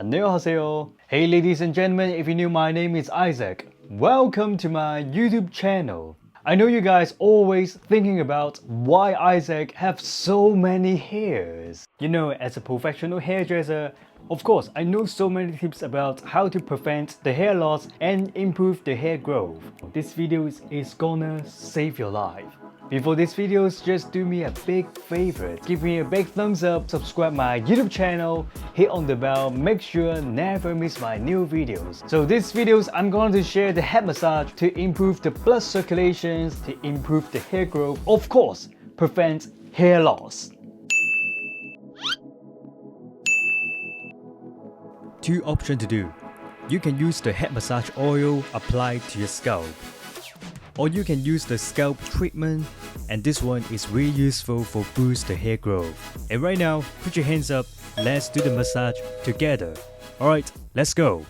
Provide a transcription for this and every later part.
안녕하세요. Hey ladies and gentlemen, if you're new, my name is Isaac. Welcome to my YouTube channel. I know you guys always thinking about why Isaac have so many hairs. You know, as a professional hairdresser, of course, I know so many tips about how to prevent the hair loss and improve the hair growth. This video is gonna save your life. Before this video, just do me a big favor. Give me a big thumbs up, subscribe my YouTube channel, hit on the bell, make sure never miss my new videos. So this videos, I'm going to share the head massage to improve the blood circulations, to improve the hair growth, of course, prevent hair loss. Two options to do. You can use the head massage oil applied to your scalp, or you can use the scalp treatment, and this one is really useful for boost the hair growth. And right now, put your hands up, let's do the massage together. Alright, let's go.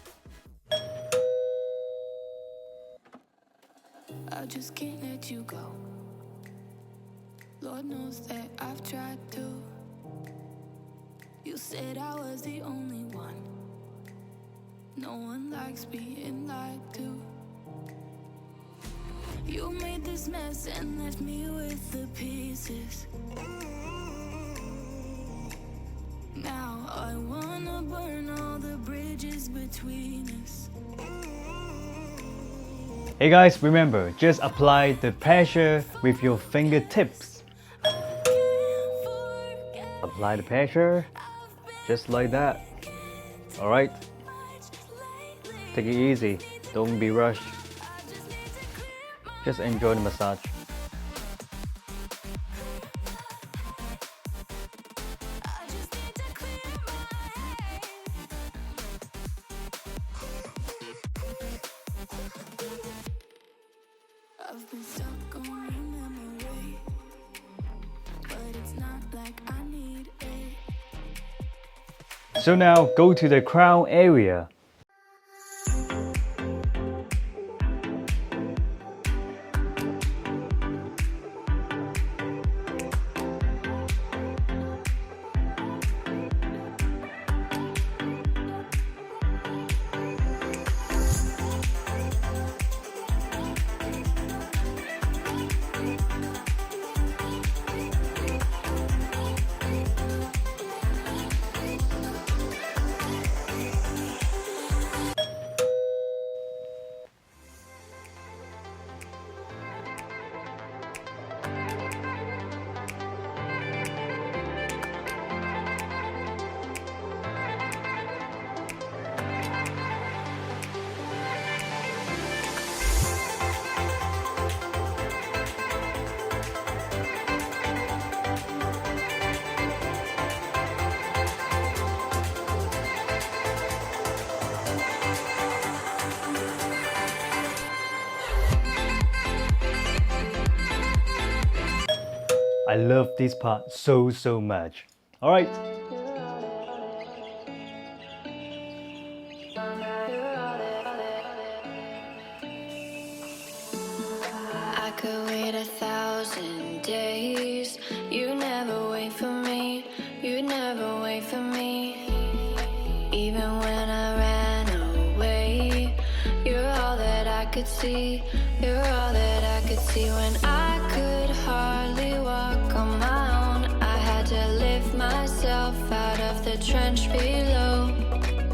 I just can't let you go. Lord knows that I've tried to. You said I was the only one. No one likes being lied to. You made this mess and left me with the pieces. Now I wanna burn all the bridges between us. Hey guys, remember, just apply the pressure with your fingertips. Apply the pressure, just like that. Alright? Take it easy, don't be rushed. Just enjoy the massage. I've been stuck on your memory, but it's not like I need it. So now go to the crown area. I love this part so much. Alright. I could wait 1,000 days. You never wait for me. You never wait for me. Even when I ran away, you're all that I could see. You're all that I could see. When I could hardly walk on my own, I had to lift myself out of the trench below.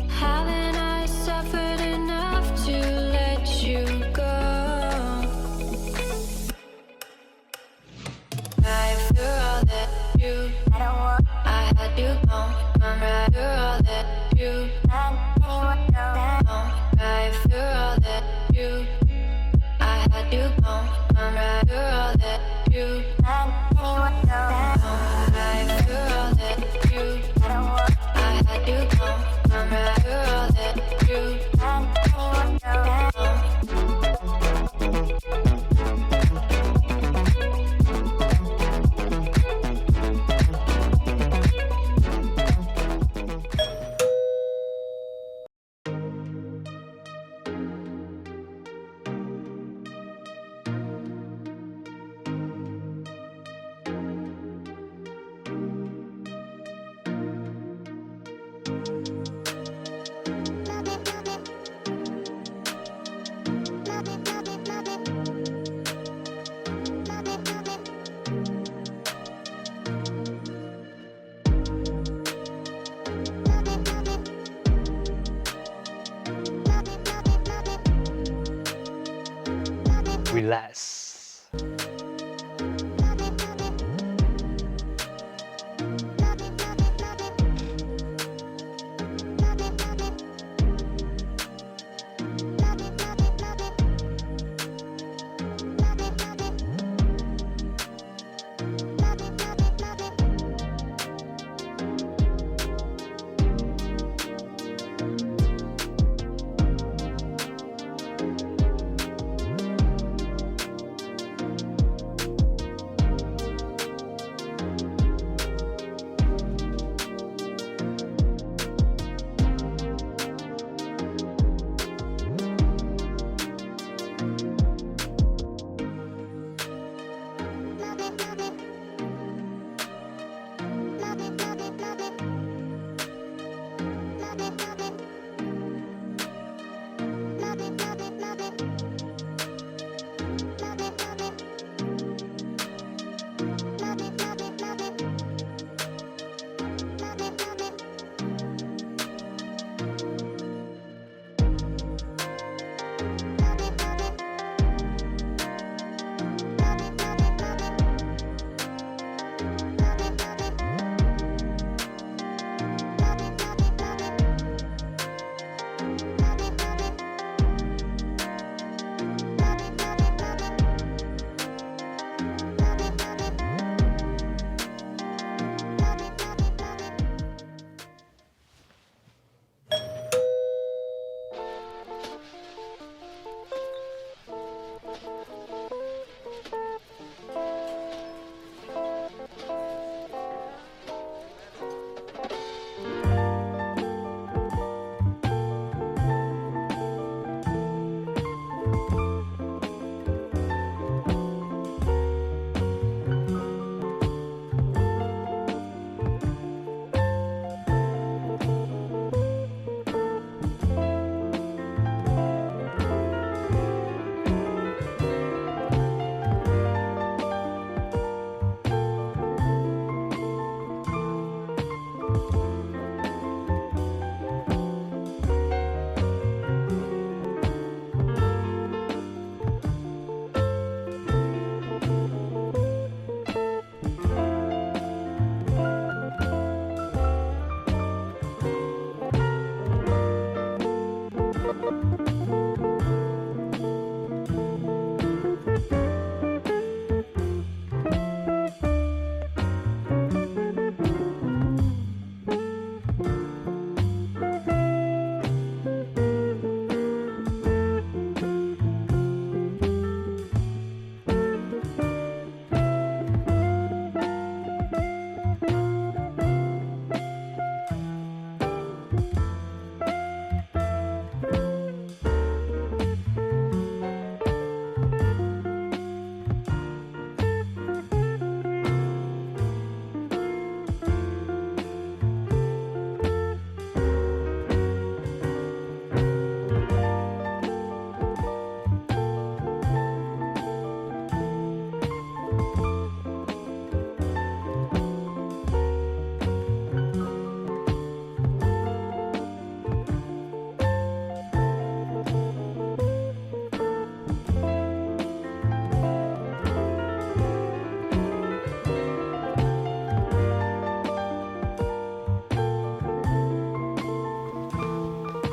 Haven't I suffered enough to let you go? You're all that you, I had you gone. You're all that you, you're all that you, I had you gone. You're all that you, you're all that you, I had you gone. You're all that you. relax.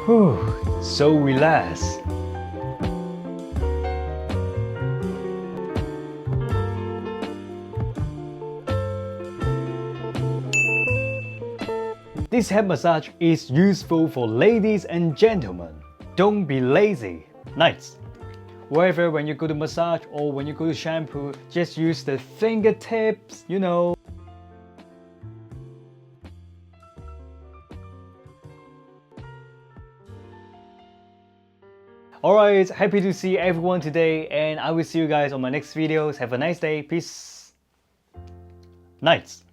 Whew, so relaxed. This head massage is useful for ladies and gentlemen. Don't be lazy. Nice. Wherever when you go to massage or when you go to shampoo, just use the fingertips, you know. Alright, happy to see everyone today, and I will see you guys on my next videos. Have a nice day. Peace. Nights.